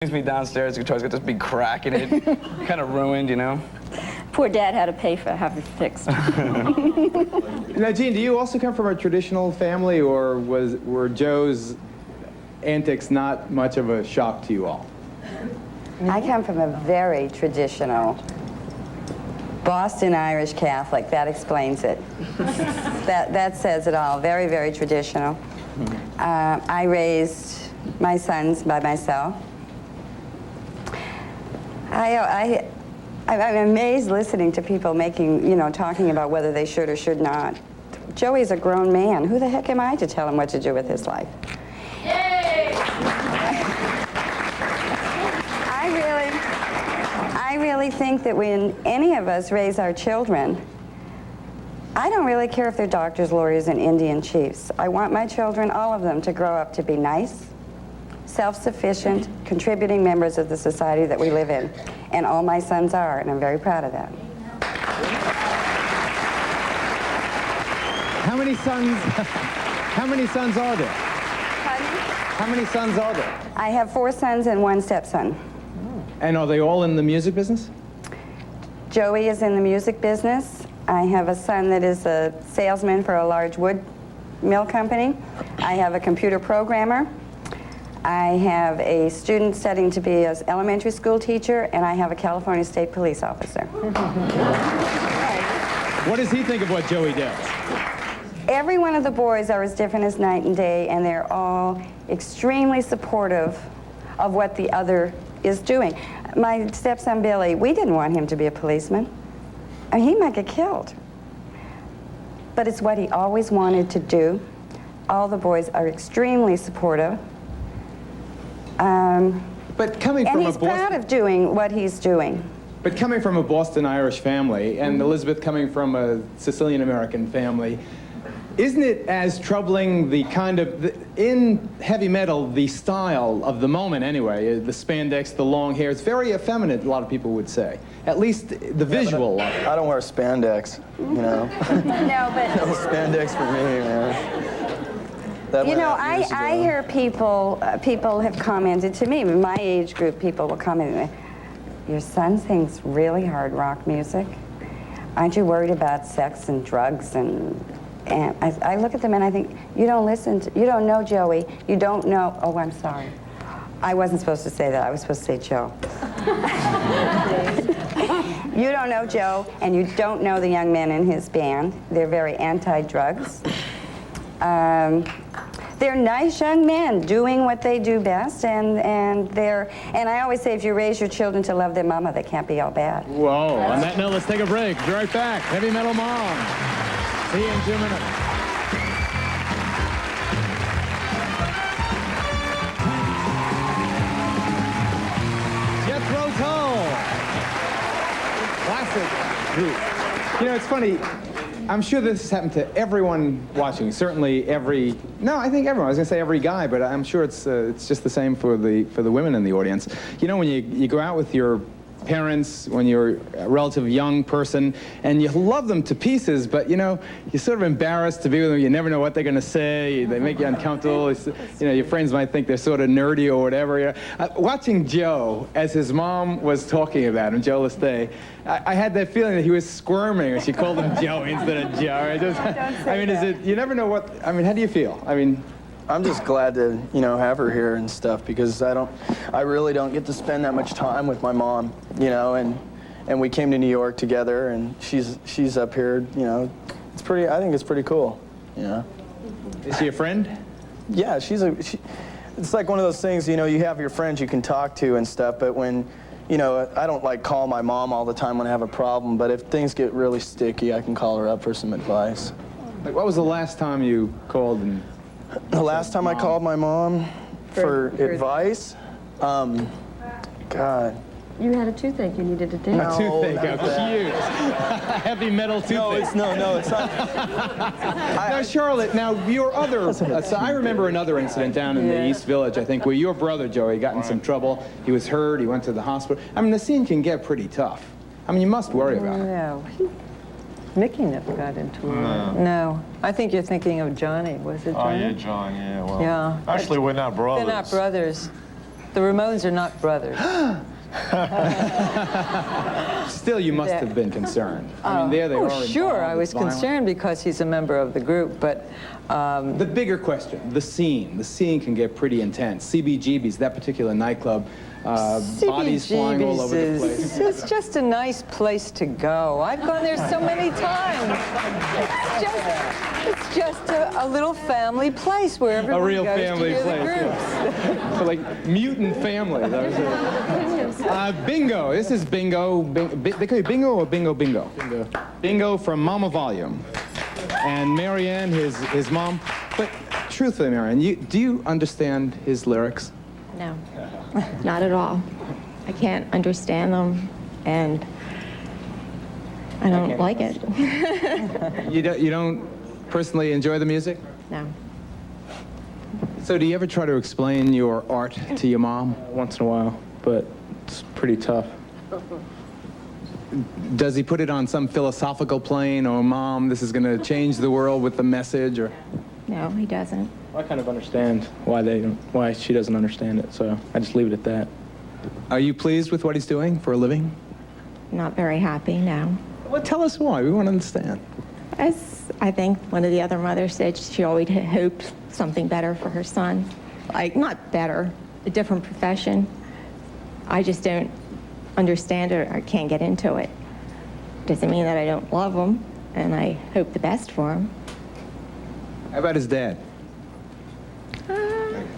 Brings me downstairs, the guitar's got this big crack in it, kind of ruined, you know? Poor Dad had to pay for having it fixed. Now, Gene, do you also come from a traditional family, or were Joe's antics not much of a shock to you all? I come from a very traditional Boston Irish Catholic. That explains it. that says it all. Very, very traditional. I raised my sons by myself. I'm amazed listening to people talking about whether they should or should not. Joey's a grown man. Who the heck am I to tell him what to do with his life? Yay! I really think that when any of us raise our children, I don't really care if they're doctors, lawyers, and Indian chiefs. I want my children, all of them, to grow up to be nice, self-sufficient, contributing members of the society that we live in. And all my sons are, and I'm very proud of that. How many sons are there? Pardon? How many sons are there? I have 4 sons and 1 stepson. And are they all in the music business? Joey is in the music business. I have a son that is a salesman for a large wood mill company. I have a computer programmer. I have a student studying to be an elementary school teacher, and I have a California State Police officer. What does he think of what Joey does? Every one of the boys are as different as night and day, and they're all extremely supportive of what the other is doing. My stepson Billy, we didn't want him to be a policeman. I mean, he might get killed. But it's what he always wanted to do. All the boys are extremely supportive. But coming and from he's proud of doing what he's doing. But coming from a Boston Irish family, and Elizabeth coming from a Sicilian American family, isn't it as troubling in heavy metal, the style of the moment anyway, the spandex, the long hair, it's very effeminate, a lot of people would say. At least the visual of it. I don't wear spandex, you know. No, but... No spandex for me, man. You know, I hear people have commented to me, my age group people will comment, your son sings really hard rock music. Aren't you worried about sex and drugs? And I look at them and I think, you don't know Joey, you don't know, oh, I'm sorry. I wasn't supposed to say that, I was supposed to say Joe. You don't know Joe, and you don't know the young men in his band. They're very anti-drugs. They're nice young men doing what they do best, and I always say if you raise your children to love their mama, they can't be all bad. Whoa, on that note, let's take a break. Be right back. Heavy Metal Mom. See you in 2 minutes. Jethro Tull. Classic group. You know, it's funny. I'm sure this has happened to everyone watching. Certainly I think everyone. I was going to say every guy, but I'm sure it's just the same for the women in the audience. You know, when you go out with your parents, when you're a relatively young person, and you love them to pieces, but, you know, you're sort of embarrassed to be with them. You never know what they're going to say. They make you uncomfortable. You know, your friends might think they're sort of nerdy or whatever. You know. Watching Joe, as his mom was talking about him, Joe Leste, I had that feeling that he was squirming when she called him Joey instead of Joe. You never know what, how do you feel? I'm just glad to, have her here and stuff, because I really don't get to spend that much time with my mom, and we came to New York together, and she's up here, I think it's pretty cool, Is she a friend? Yeah, it's like one of those things, you have your friends you can talk to and stuff, but when, I don't call my mom all the time when I have a problem, but if things get really sticky, I can call her up for some advice. Like, what was the last time you called and... The last time I called my mom for advice, God. You had a toothache you needed to take. A toothache, how cute. Heavy metal toothache. No, it's not. Now, Charlotte, your other, so I remember another incident down in the East Village, I think, where your brother, Joey, got in some trouble. He was hurt, he went to the hospital. The scene can get pretty tough. You must worry about it. No. Mickey never got into it. No. I think you're thinking of Johnny. Was it Johnny? Oh, yeah, John, yeah. Well, yeah. Actually, we're not brothers. They're not brothers. The Ramones are not brothers. Still, you must have been concerned. I mean, there they are. Sure, I was violent. concerned because he's a member of the group, but The bigger question, the scene. The scene can get pretty intense. CBGB's, that particular nightclub, bodies flying all over the place. It's just a nice place to go. I've gone there so many times. It's just a little family place where everyone A real goes family to hear place. the groups. Yeah. So like mutant family. That was it. Bingo. This is bingo. They call you bingo or bingo bingo? Bingo. Bingo from Mama Volume. And Marianne, his mom. But truthfully, Marianne, do you understand his lyrics? No, not at all. I can't understand them, and I don't like it. You don't personally enjoy the music? No. So do you ever try to explain your art to your mom? Once in a while, but it's pretty tough. Does he put it on some philosophical plane, or Mom, this is going to change the world with the message, or? No, he doesn't. I kind of understand why she doesn't understand it, so I just leave it at that. Are you pleased with what he's doing for a living? Not very happy, no. Well, tell us why. We want to understand. As I think one of the other mothers said, she always hoped something better for her son. Like, not better, a different profession. I just don't understand it, or I can't get into it. Doesn't mean that I don't love him, and I hope the best for him. How about his dad?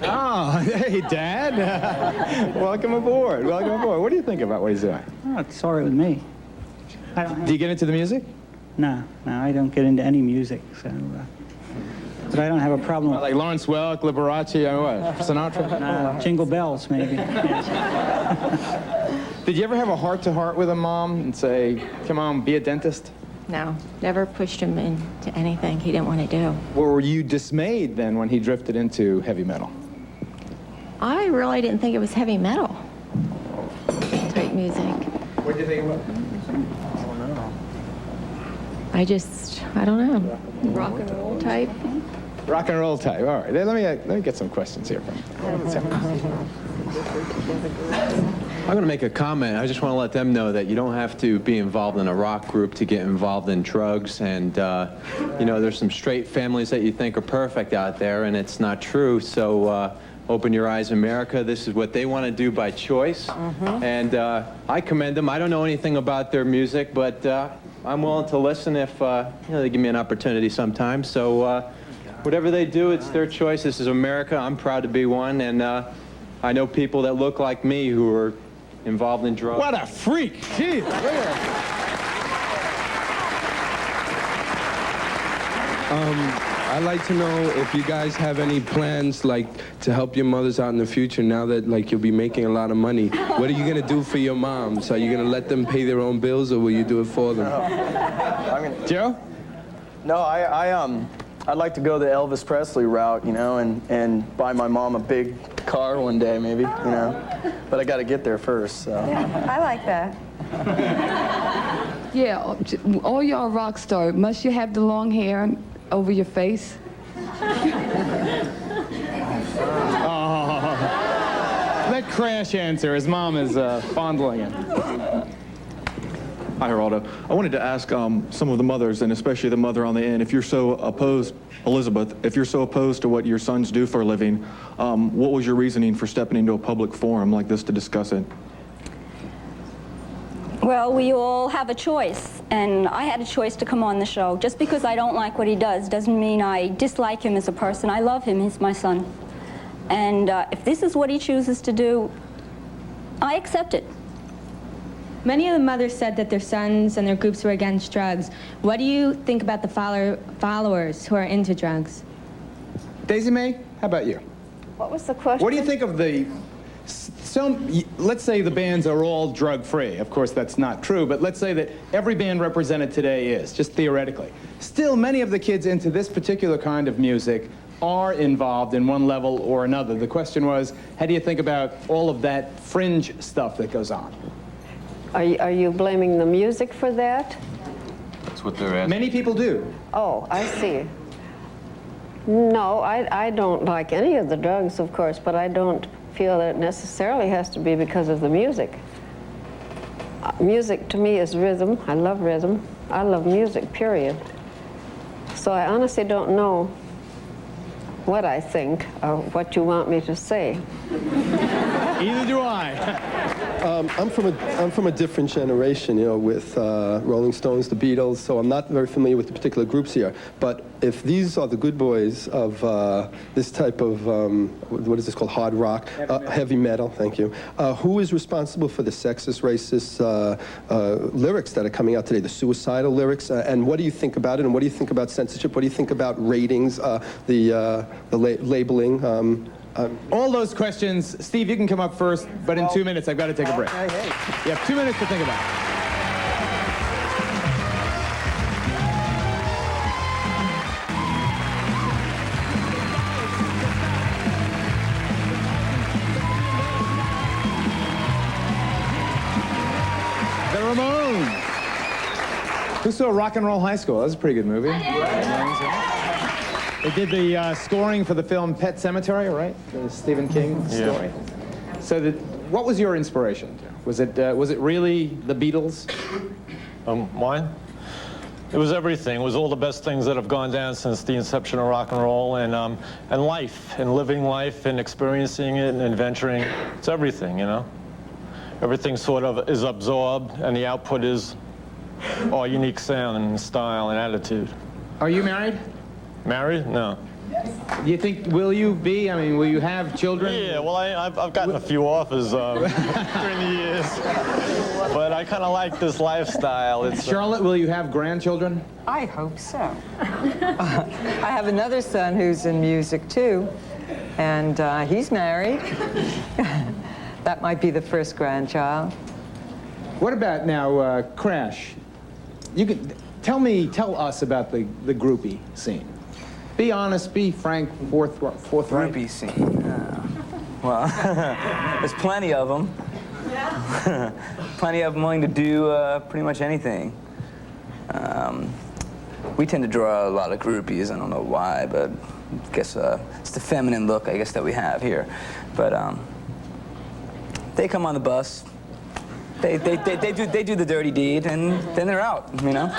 Oh, hey, Dad. Welcome aboard. Welcome aboard. What do you think about what he's doing? Oh, it's all right with me. I don't Do you get into the music? No, I don't get into any music, so. But I don't have a problem with Like Lawrence Welk, Liberace, what? Sinatra? Jingle Bells, maybe. Yes. Did you ever have a heart-to-heart with a mom and say, come on, be a dentist? No, never pushed him into anything he didn't want to do. Or were you dismayed then when he drifted into heavy metal? I really didn't think it was heavy metal type music. What did you think about it? I don't know, rock and roll type. Rock and roll type. All right. Let me get some questions here from you. I'm going to make a comment. I just want to let them know that you don't have to be involved in a rock group to get involved in drugs. And, you know, there's some straight families that you think are perfect out there, and it's not true. So open your eyes, America. This is what they want to do by choice. And I commend them. I don't know anything about their music, but I'm willing to listen if you know, they give me an opportunity sometime. So whatever they do, it's their choice. This is America. I'm proud to be one. And I know people that look like me who are involved in drugs. What a freak! Jeez, look at that. I'd like to know if you guys have any plans, like, to help your mothers out in the future now that, like, you'll be making a lot of money. What are you going to do for your moms? Are you going to let them pay their own bills, or will you do it for them? Joe? No, I'd like to go the Elvis Presley route, you know, and buy my mom a big car one day, maybe, you know. But I got to get there first, so. Yeah, I like that. Yeah, all y'all rock star. Must you have the long hair over your face? Oh, that crash answer. His mom is fondling him. Hi, Geraldo. I wanted to ask some of the mothers, and especially the mother on the end, if you're so opposed, Elizabeth, if you're so opposed to what your sons do for a living, what was your reasoning for stepping into a public forum like this to discuss it? Well, we all have a choice, and I had a choice to come on the show. Just because I don't like what he does doesn't mean I dislike him as a person. I love him. He's my son. And if this is what he chooses to do, I accept it. Many of the mothers said that their sons and their groups were against drugs. What do you think about the followers who are into drugs? Daisy Mae, how about you? What was the question? What do you think of let's say the bands are all drug-free. Of course, that's not true, but let's say that every band represented today is, just theoretically. Still, many of the kids into this particular kind of music are involved in one level or another. The question was, how do you think about all of that fringe stuff that goes on? Are you blaming the music for that? That's what they're asking. Many people do. Oh, I see. No, I don't like any of the drugs, of course, but I don't feel that it necessarily has to be because of the music. Music to me is rhythm. I love rhythm. I love music, period. So I honestly don't know what I think or what you want me to say. Either do I. I'm from a different generation, you know, with Rolling Stones, the Beatles, so I'm not very familiar with the particular groups here. But if these are the good boys of this type of, what is this called, hard rock, heavy metal, thank you, who is responsible for the sexist, racist lyrics that are coming out today, the suicidal lyrics, and what do you think about it, and what do you think about censorship, what do you think about ratings, the labeling? All those questions, Steve, you can come up first, but in 2 minutes, I've got to take a break. You have 2 minutes to think about it. The Ramones. Who saw Rock and Roll High School? That was a pretty good movie. They did the scoring for the film Pet Sematary, right? The Stephen King story. So, what was your inspiration? Was it really the Beatles? Mine? It was everything. It was all the best things that have gone down since the inception of rock and roll, and life, and living life, and experiencing it, and adventuring. It's everything, you know. Everything sort of is absorbed, and the output is our unique sound and style and attitude. Are you married? Married? No. Do you think, will you be? I mean, will you have children? Yeah, well, I've gotten a few offers during the years. But I kind of like this lifestyle. It's, Charlotte, will you have grandchildren? I hope so. I have another son who's in music, too, and he's married. That might be the first grandchild. What about now, Crash? You could tell us about the groupie scene. Be honest, be frank, forthright. Groupie scene. Well, there's plenty of them. Plenty of them willing to do pretty much anything. We tend to draw a lot of groupies. I don't know why, but I guess it's the feminine look, I guess, that we have here. But they come on the bus. They do the dirty deed, and then they're out, you know?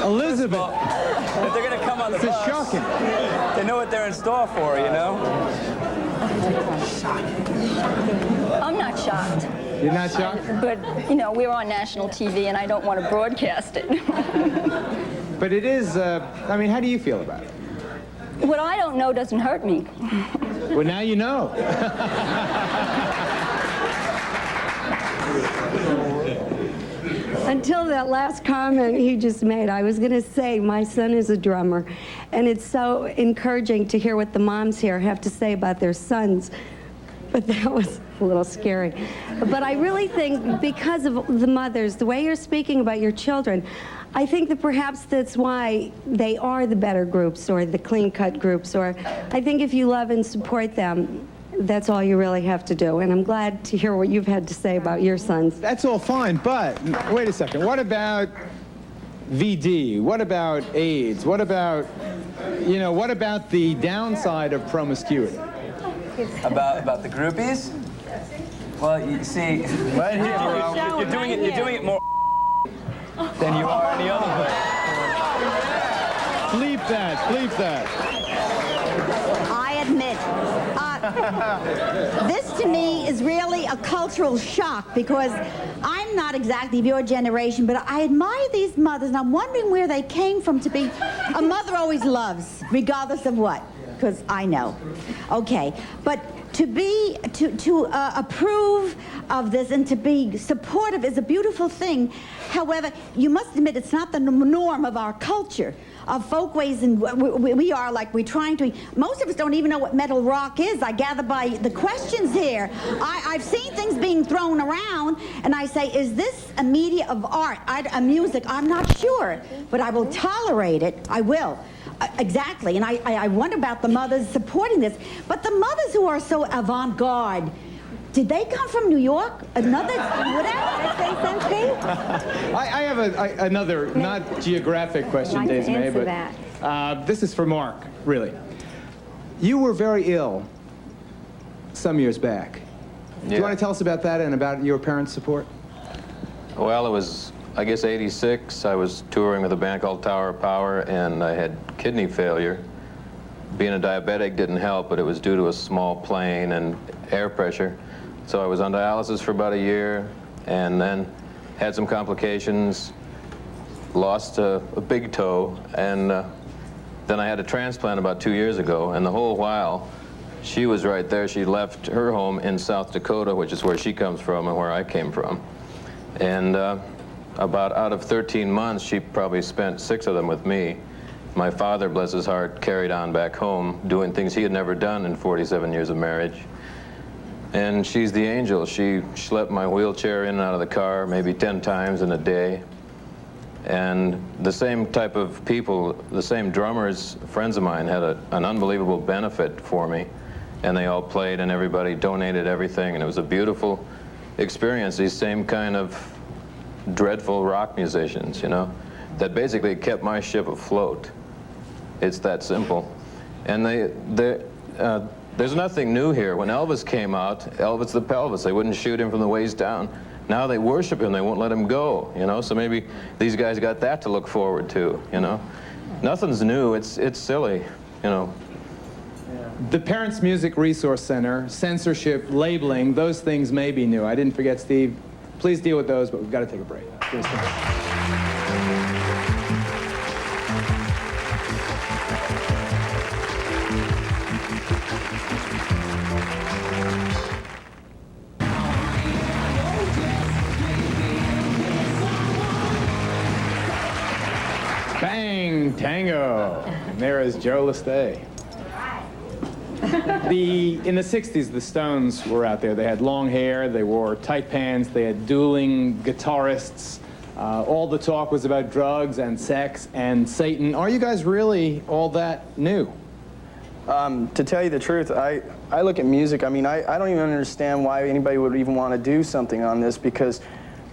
Elizabeth. If they're gonna come on the bus, this is shocking. They know what they're in store for, you know? I'm not shocked. You're not shocked? But, you know, we're on national TV, and I don't want to broadcast it. But it is, I mean, how do you feel about it? What I don't know doesn't hurt me. Well, now you know. Until that last comment he just made, I was going to say my son is a drummer, and it's so encouraging to hear what the moms here have to say about their sons. But that was a little scary. But I really think because of the mothers, the way you're speaking about your children, I think that perhaps that's why they are the better groups or the clean-cut groups. Or I think if you love and support them, that's all you really have to do. And I'm glad to hear what you've had to say about your sons. That's all fine, but wait a second. What about VD? What about AIDS? What about, you know, what about the downside of promiscuity? About the groupies? Well, you see, right here, bro, you're doing it more than you are any other way. Bleep that, bleep that. I admit, this to me is really a cultural shock because I'm not exactly of your generation, but I admire these mothers, and I'm wondering where they came from to be. A mother always loves, regardless of what, because I know. Okay, but to approve of this and to be supportive is a beautiful thing. However, you must admit it's not the norm of our culture, of folkways, and we are like we're trying to. Most of us don't even know what metal rock is. I gather by the questions here. I've seen things being thrown around, and I say, is this a media of art, a music? I'm not sure, but I will tolerate it. I will. Exactly, and I wonder about the mothers supporting this, but the mothers who are so avant-garde, Did they come from New York? Another, whatever? Say something? I have another, not geographic question, Desiree, but this is for Mark, really. You were very ill some years back. Do you want to tell us about that and about your parents' support? Well, it was, I guess, 86. I was touring with a band called Tower of Power, and I had kidney failure. Being a diabetic didn't help, but it was due to a small plane and air pressure. So I was on dialysis for about a year, and then had some complications, lost a big toe, and then I had a transplant about 2 years ago, and the whole while, she was right there. She left her home in South Dakota, which is where she comes from and where I came from. And about out of 13 months, she probably spent 6 of them with me. My father, bless his heart, carried on back home, doing things he had never done in 47 years of marriage. And she's the angel. She schlepped my wheelchair in and out of the car maybe 10 times in a day. And the same type of people, the same drummers, friends of mine, had an unbelievable benefit for me. And they all played, and everybody donated everything, and it was a beautiful experience. These same kind of dreadful rock musicians, you know, that basically kept my ship afloat. It's that simple. And there's nothing new here. When Elvis came out, Elvis the Pelvis, they wouldn't shoot him from the waist down. Now they worship him, they won't let him go, you know? So maybe these guys got that to look forward to, you know? Nothing's new, it's silly, you know? The Parents Music Resource Center, censorship, labeling, those things may be new. I didn't forget, Steve. Please deal with those, but we've got to take a break. Bang, Tango. And there is Joe Leste. In the 60s, the Stones were out there. They had long hair, they wore tight pants, they had dueling guitarists. All the talk was about drugs and sex and Satan. Are you guys really all that new? To tell you the truth, I look at music, I mean, I don't even understand why anybody would even want to do something on this, because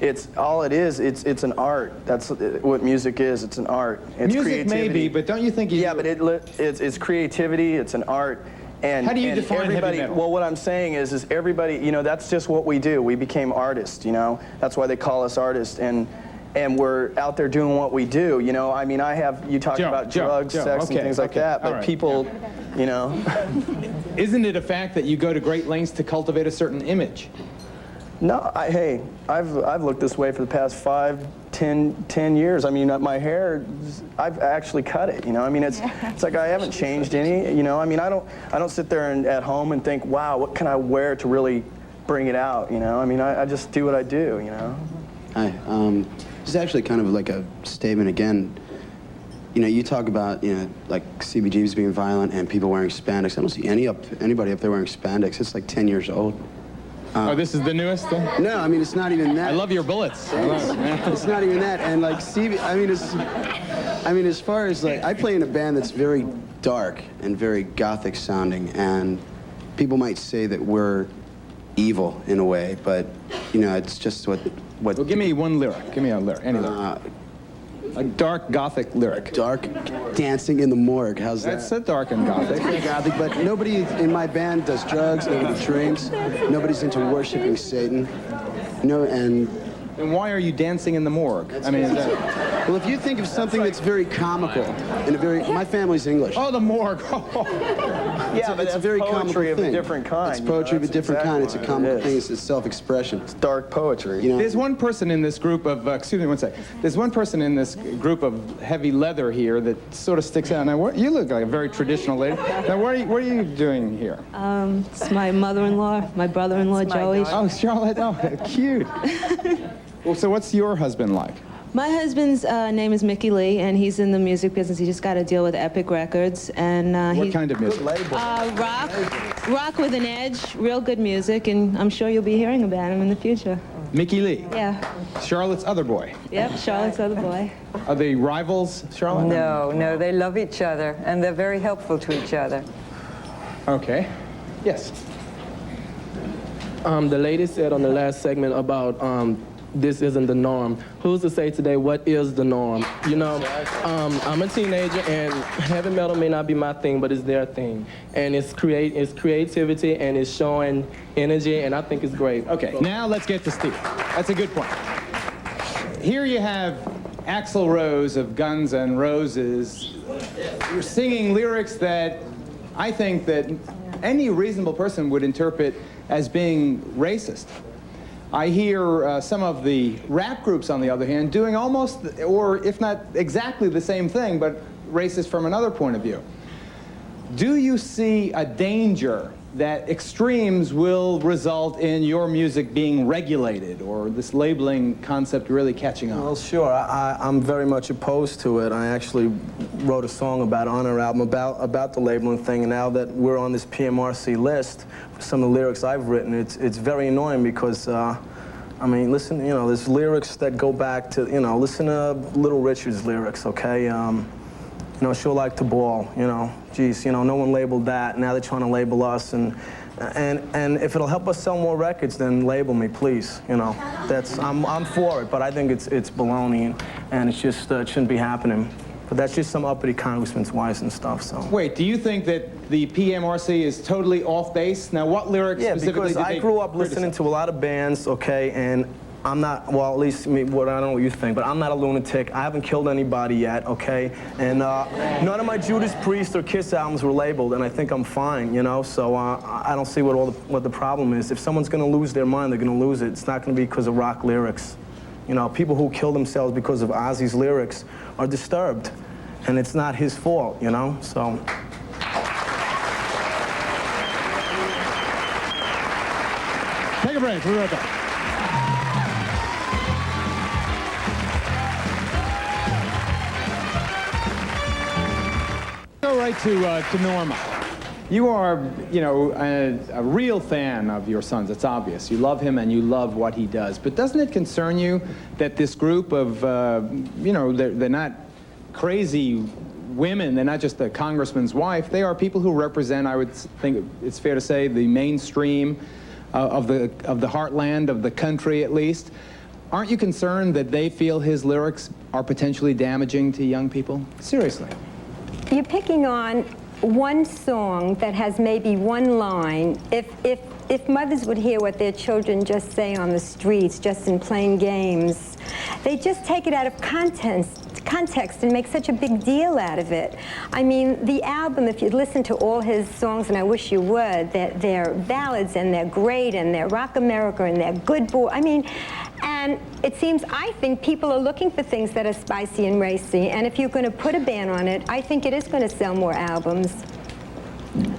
it's an art. That's what music is. It's an art. It's music creativity. Maybe, but don't you think you... Yeah, but it's creativity. It's an art. And how do you define everybody? heavy metal? Well, what I'm saying is everybody. You know, that's just what we do. We became artists. You know, that's why they call us artists. And we're out there doing what we do. You know, I mean, you talk about drugs, sex, and things like that. But people, you know. Isn't it a fact that you go to great lengths to cultivate a certain image? No, hey, I've looked this way for the past 10 years. I mean, my hair, I've actually cut it. You know, I mean, it's like I haven't changed any. You know, I mean, I don't sit there at home and think, wow, what can I wear to really bring it out? You know, I mean, I just do what I do. You know. Hi, this is actually kind of like a statement again. You know, you talk about, you know, like CBGBs being violent and people wearing spandex. I don't see anybody up there wearing spandex. It's like 10 years old. Oh, this is the newest thing? No, I mean, it's not even that. I love your bullets. It's not even that. And like, I mean, as far as like, I play in a band that's very dark and very gothic sounding, and people might say that we're evil in a way, but you know, it's just what. Well, give me one lyric. Give me a lyric. Any lyric. A dark gothic lyric. Dark dancing in the morgue. How's that? That's a dark and gothic. That's gothic, but nobody in my band does drugs, nobody drinks, nobody's into worshiping Satan. You know, and why are you dancing in the morgue? I mean, well, if you think of something that's very comical and my family's English. Oh, the morgue. Yeah, but it's a very comical poetry of thing. a different kind. It's poetry of a different kind. It's a comical thing. It's self-expression. It's dark poetry. You know? There's one person in this group of, excuse me one sec. There's one person in this group of heavy leather here that sort of sticks out. Now, you look like a very traditional lady. Now, what are you doing here? It's my mother-in-law, my brother-in-law, Joey. Oh, Charlotte. Oh, cute. Well, so what's your husband like? My husband's name is Mickey Lee, and he's in the music business. He just got a deal with Epic Records, and what kind of music? Rock with an edge, real good music, and I'm sure you'll be hearing about him in the future. Mickey Lee. Yeah. Charlotte's other boy. Yep, Charlotte's other boy. Are they rivals, Charlotte? No, they love each other, and they're very helpful to each other. Okay. Yes. The lady said on the last segment about this isn't the norm. Who's to say today what is the norm? You know, I'm a teenager and heavy metal may not be my thing, but it's their thing. And it's creativity and it's showing energy, and I think it's great. Okay, now let's get to Steve. That's a good point. Here you have Axl Rose of Guns N' Roses. You're singing lyrics that I think that any reasonable person would interpret as being racist. I hear some of the rap groups, on the other hand, doing almost, or if not exactly the same thing, but racist from another point of view. Do you see a danger that extremes will result in your music being regulated, or this labeling concept really catching on? Well, sure. I'm very much opposed to it. I actually wrote a song about on our album about the labeling thing, and now that we're on this PMRC list, some of the lyrics I've written, it's very annoying because, I mean, listen, you know, there's lyrics that go back to, you know, listen to Little Richard's lyrics, okay? You know, sure like to ball, you know, geez, you know, no one labeled that. Now they're trying to label us, and if it'll help us sell more records, then label me, please. You know, I'm for it, but I think it's baloney, and it's just it shouldn't be happening. But that's just some uppity congressman's wives and stuff. So. Wait, do you think that the PMRC is totally off base? Now, what lyrics specifically? Yeah, because I grew up listening to a lot of bands, okay, and I'm not, well, at least me, I don't know what you think, but I'm not a lunatic. I haven't killed anybody yet, okay? And none of my Judas Priest or Kiss albums were labeled, and I think I'm fine, you know? So I don't see what the problem is. If someone's gonna lose their mind, they're gonna lose it. It's not gonna be because of rock lyrics. You know, people who kill themselves because of Ozzy's lyrics are disturbed, and it's not his fault, you know? So. Take a break, we'll be right back. Go right to Norma. You are, you know, a real fan of your son's. It's obvious. You love him and you love what he does. But doesn't it concern you that this group of, you know, they're not crazy women. They're not just a congressman's wife. They are people who represent, I would think it's fair to say, the mainstream of the heartland of the country, at least. Aren't you concerned that they feel his lyrics are potentially damaging to young people? Seriously. You're picking on one song that has maybe one line. If mothers would hear what their children just say on the streets, just in playing games, they just take it out of context and make such a big deal out of it. I mean, the album, if you listen to all his songs, and I wish you would, they're ballads and they're great and they're rock America and they're good boy. I mean, and it seems, I think people are looking for things that are spicy and racy, and if you're going to put a ban on it, I think it is going to sell more albums.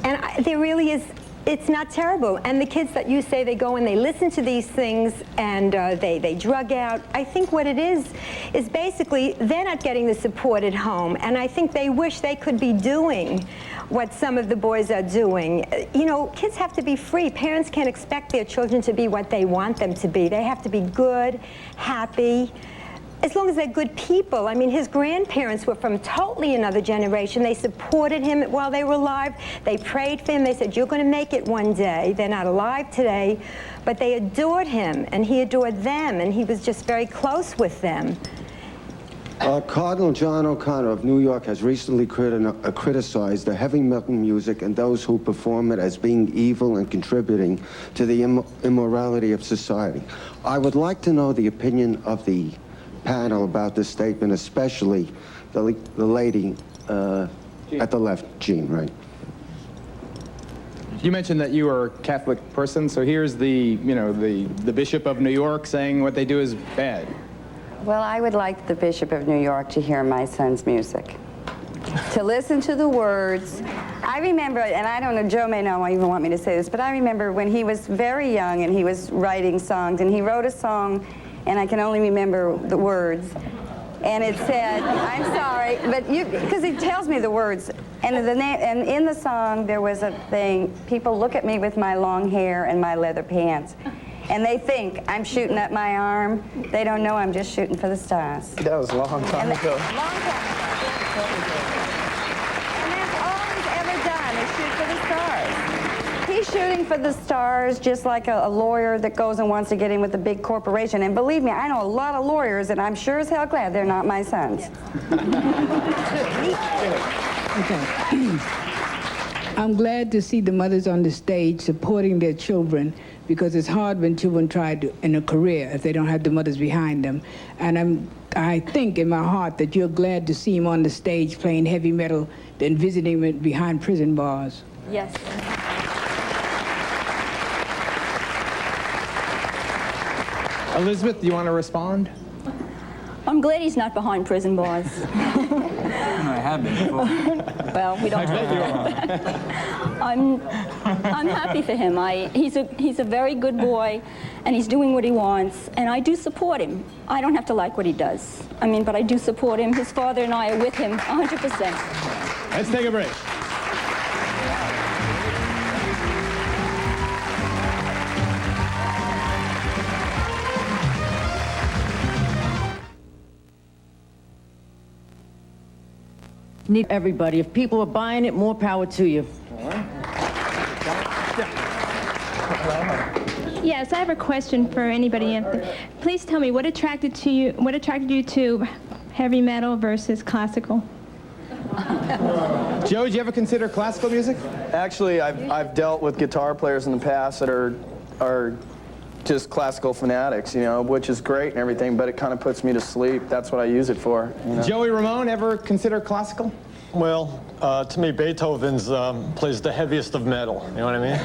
And there really is, it's not terrible. And the kids that you say they go and they listen to these things and they drug out, I think what it is basically they're not getting the support at home, and I think they wish they could be doing what some of the boys are doing. You know, kids have to be free. Parents can't expect their children to be what they want them to be. They have to be good, happy, as long as they're good people. I mean, his grandparents were from totally another generation. They supported him while they were alive. They prayed for him. They said, you're going to make it one day. They're not alive today, but they adored him, and he adored them, and he was just very close with them. Cardinal John O'Connor of New York has recently criticized the heavy metal music and those who perform it as being evil and contributing to the immorality of society. I would like to know the opinion of the panel about this statement, especially the lady at the left, Jean, right? You mentioned that you are a Catholic person, so here's the Bishop of New York saying what they do is bad. Well, I would like the Bishop of New York to hear my son's music, to listen to the words. I remember, and I don't know, Joe may not even want me to say this, but I remember when he was very young and he was writing songs, and he wrote a song, and I can only remember the words, and it said, I'm sorry, but because he tells me the words, and in the song there was a thing, people look at me with my long hair and my leather pants, and they think I'm shooting at my arm. They don't know I'm just shooting for the stars. That was a long time ago. Long time ago. And that's all he's ever done is shoot for the stars. He shooting for the stars, just like a lawyer that goes and wants to get in with a big corporation. And believe me, I know a lot of lawyers, and I'm sure as hell glad they're not my sons. Okay. I'm glad to see the mothers on the stage supporting their children, because it's hard when children try to, in a career if they don't have the mothers behind them. And I think in my heart that you're glad to see him on the stage playing heavy metal than visiting him behind prison bars. Yes. Elizabeth, do you want to respond? I'm glad he's not behind prison bars. I have been before. Well, we don't. I'm happy for him. He's a very good boy, and he's doing what he wants, and I do support him. I don't have to like what he does. I mean, but I do support him. His father and I are with him 100%. Let's take a break. Need everybody. If people are buying it, more power to you. Yes, I have a question for anybody. Please tell me what attracted you to heavy metal versus classical? Joe, did you ever consider classical music? Actually, I've dealt with guitar players in the past that are just classical fanatics, you know, which is great and everything, but it kind of puts me to sleep. That's what I use it for. You know? Joey Ramone, ever consider classical? Well, to me, Beethoven's plays the heaviest of metal. You know what I mean?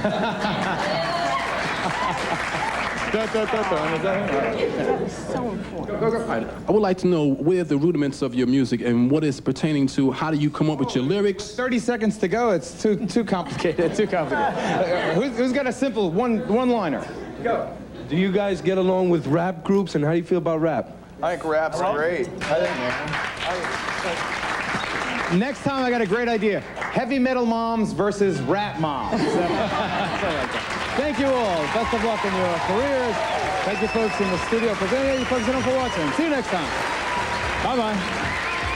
So important. I would like to know where the rudiments of your music and what it's pertaining to. How do you come up with your lyrics? 30 seconds to go. It's too complicated. Too complicated. Who's got a simple one-liner? Go. Do you guys get along with rap groups, and how do you feel about rap? I think rap's great. Next time I got a great idea. Heavy metal moms versus rap moms. Thank you all. Best of luck in your careers. Thank you folks in the studio. Thank you folks at home for watching. See you next time. Bye-bye.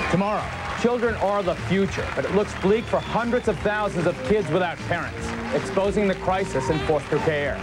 Tomorrow, children are the future, but it looks bleak for hundreds of thousands of kids without parents, exposing the crisis in foster care.